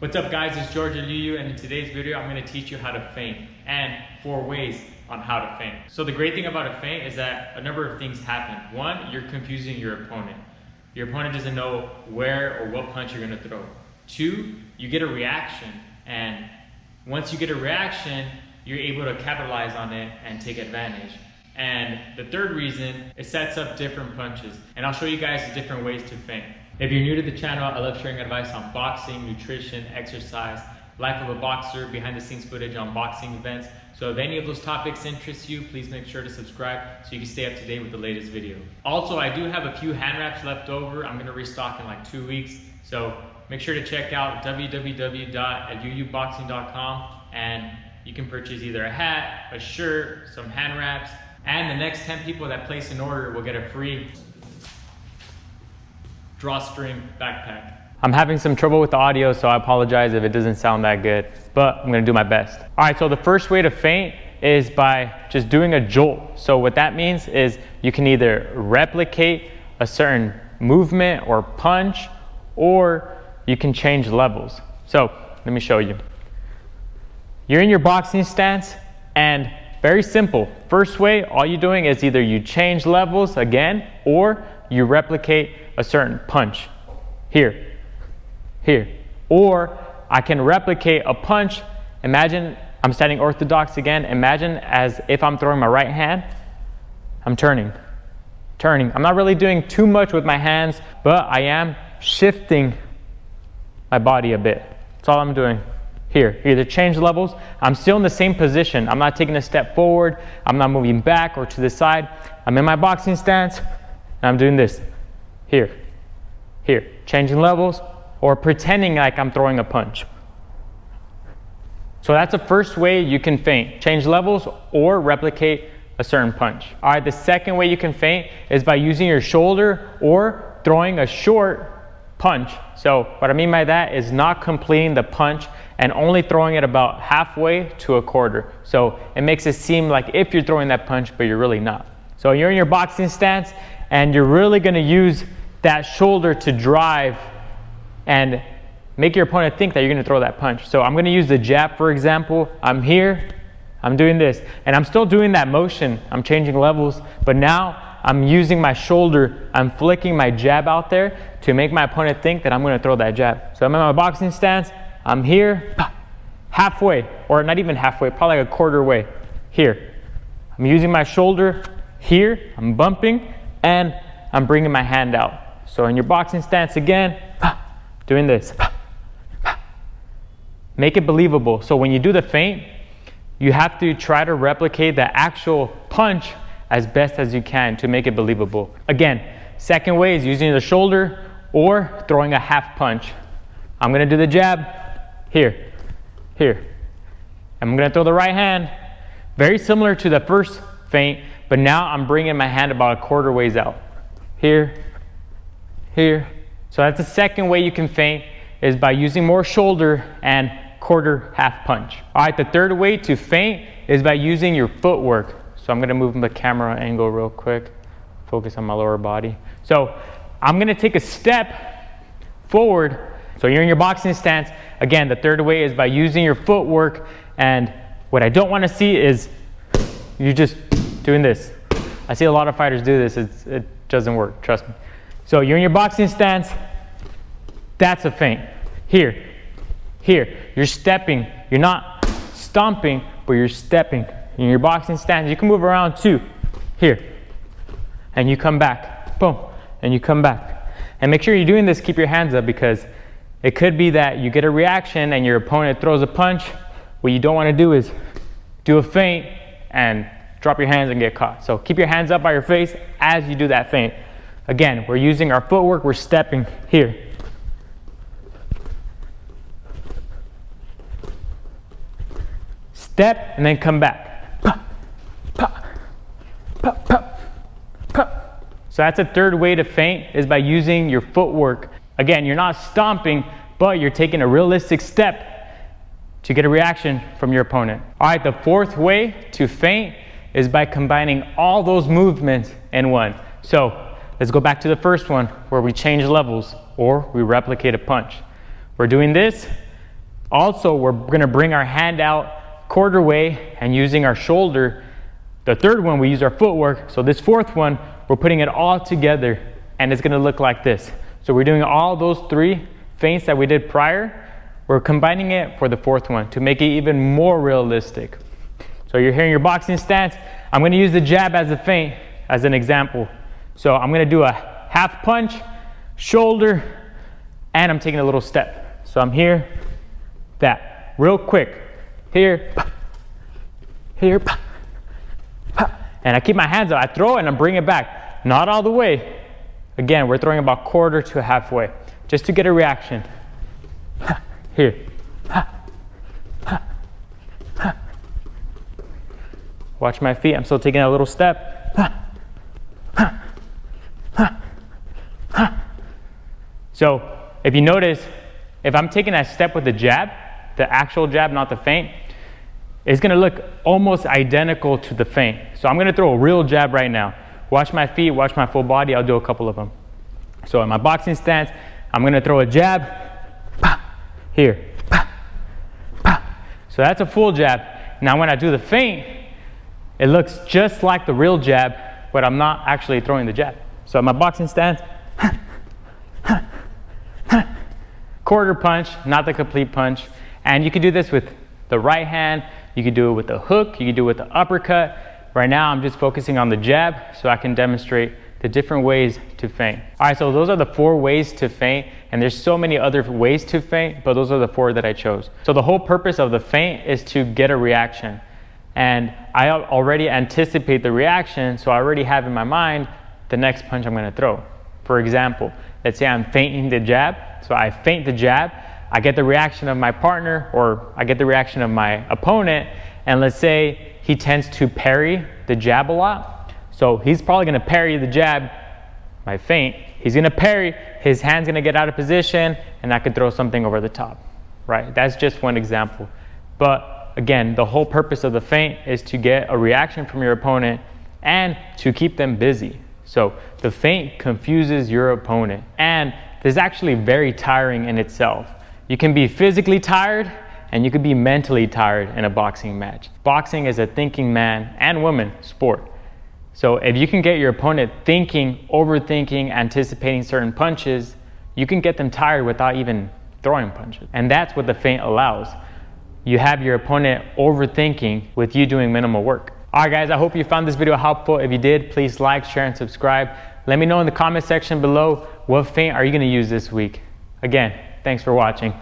What's up guys, it's George and Yuyu, and in today's video I'm going to teach you how to feint and 4 ways on how to feint. So the great thing about a feint is that a number of things happen. One, you're confusing your opponent. Your opponent doesn't know where or what punch you're going to throw. 2, you get a reaction, and once you get a reaction, you're able to capitalize on it and take advantage. And the third reason, it sets up different punches. And I'll show you guys the different ways to feint. If you're new to the channel, I love sharing advice on boxing, nutrition, exercise, life of a boxer, behind the scenes footage on boxing events. So if any of those topics interest you, please make sure to subscribe so you can stay up to date with the latest video. Also, I do have a few hand wraps left over. I'm gonna restock in like 2 weeks. So make sure to check out www.yuyuboxing.com and you can purchase either a hat, a shirt, some hand wraps, and the next 10 people that place an order will get a free drawstring backpack. I'm having some trouble with the audio, so I apologize if it doesn't sound that good, but I'm gonna do my best. All right, so the first way to feint is by just doing a jolt. So what that means is you can either replicate a certain movement or punch, or you can change levels. So let me show you. You're in your boxing stance, and very simple. First way, all you're doing is either you change levels again, or you replicate a certain punch. Here. Or I can replicate a punch. Imagine I'm standing orthodox again. Imagine as if I'm throwing my right hand, I'm turning. I'm not really doing too much with my hands, but I am shifting my body a bit. That's all I'm doing. Here, either change levels. I'm still in the same position. I'm not taking a step forward. I'm not moving back or to the side. I'm in my boxing stance, and I'm doing this. Here, changing levels, or pretending like I'm throwing a punch. So that's the first way you can feint. Change levels or replicate a certain punch. All right, the second way you can feint is by using your shoulder or throwing a short punch. So what I mean by that is not completing the punch and only throwing it about halfway to a quarter. So it makes it seem like if you're throwing that punch, but you're really not. So you're in your boxing stance and you're really gonna use that shoulder to drive and make your opponent think that you're gonna throw that punch. So I'm gonna use the jab, for example. I'm here, I'm doing this, and I'm still doing that motion. I'm changing levels, but now I'm using my shoulder, I'm flicking my jab out there to make my opponent think that I'm gonna throw that jab. So I'm in my boxing stance, I'm here, halfway, or not even halfway, probably like a quarter way. Here, I'm using my shoulder, here, I'm bumping, and I'm bringing my hand out. So in your boxing stance again, doing this. Make it believable. So when you do the feint, you have to try to replicate the actual punch as best as you can to make it believable. Again, second way is using the shoulder or throwing a half punch. I'm gonna do the jab, here. I'm gonna throw the right hand, very similar to the first feint, but now I'm bringing my hand about a quarter ways out. Here. So that's the second way you can feint, is by using more shoulder and quarter half punch. All right, the third way to feint is by using your footwork. So I'm gonna move the camera angle real quick, focus on my lower body. So I'm gonna take a step forward. So you're in your boxing stance. Again, the third way is by using your footwork, and what I don't wanna see is you just doing this. I see a lot of fighters do this, it doesn't work, trust me. So you're in your boxing stance, that's a feint. Here, you're stepping. You're not stomping, but you're stepping. In your boxing stance, you can move around too. Here, and you come back, boom, and you come back. And make sure you're doing this, keep your hands up, because it could be that you get a reaction and your opponent throws a punch. What you don't want to do is do a feint and drop your hands and get caught. So keep your hands up by your face as you do that feint. Again, we're using our footwork, we're stepping here. Step and then come back. So that's a third way to feint, is by using your footwork. Again, you're not stomping, but you're taking a realistic step to get a reaction from your opponent. All right, the fourth way to feint is by combining all those movements in one. So let's go back to the first one where we change levels or we replicate a punch. We're doing this, Also, we're gonna bring our hand out quarter way and using our shoulder. The third one, we use our footwork. So this fourth one, we're putting it all together and it's gonna look like this. So we're doing all those 3 feints that we did prior. We're combining it for the fourth one to make it even more realistic. So you're here in your boxing stance. I'm gonna use the jab as a feint, as an example. So I'm gonna do a half punch, shoulder, and I'm taking a little step. So I'm here, that, real quick. Here, here, and I keep my hands out. I throw it and I bring it back. Not all the way. Again, we're throwing about quarter to halfway, just to get a reaction. Here. Watch my feet, I'm still taking a little step. So, if you notice, if I'm taking that step with the jab, the actual jab, not the feint, it's gonna look almost identical to the feint. So I'm gonna throw a real jab right now. Watch my feet, watch my full body, I'll do a couple of them. So in my boxing stance, I'm gonna throw a jab, here, so that's a full jab. Now when I do the feint, it looks just like the real jab, but I'm not actually throwing the jab. So in my boxing stance, quarter punch, not the complete punch. And you can do this with the right hand, you can do it with the hook, you can do it with the uppercut. Right now I'm just focusing on the jab so I can demonstrate the different ways to feint. All right, so those are the 4 ways to feint, and there's so many other ways to feint, but those are the 4 that I chose. So the whole purpose of the feint is to get a reaction. And I already anticipate the reaction, so I already have in my mind the next punch I'm gonna throw. For example, let's say I'm feinting the jab, so I feint the jab, I get the reaction of my partner, or I get the reaction of my opponent, and let's say he tends to parry the jab a lot. So he's probably gonna parry the jab, my feint, he's gonna parry, his hand's gonna get out of position, and I could throw something over the top, right? That's just one example. But again, the whole purpose of the feint is to get a reaction from your opponent and to keep them busy. So the feint confuses your opponent, and this is actually very tiring in itself. You can be physically tired and you can be mentally tired in a boxing match. Boxing is a thinking man and woman sport. So if you can get your opponent thinking, overthinking, anticipating certain punches, you can get them tired without even throwing punches. And that's what the feint allows. You have your opponent overthinking with you doing minimal work. All right guys, I hope you found this video helpful. If you did, please like, share, and subscribe. Let me know in the comment section below, what feint are you gonna use this week? Again, thanks for watching.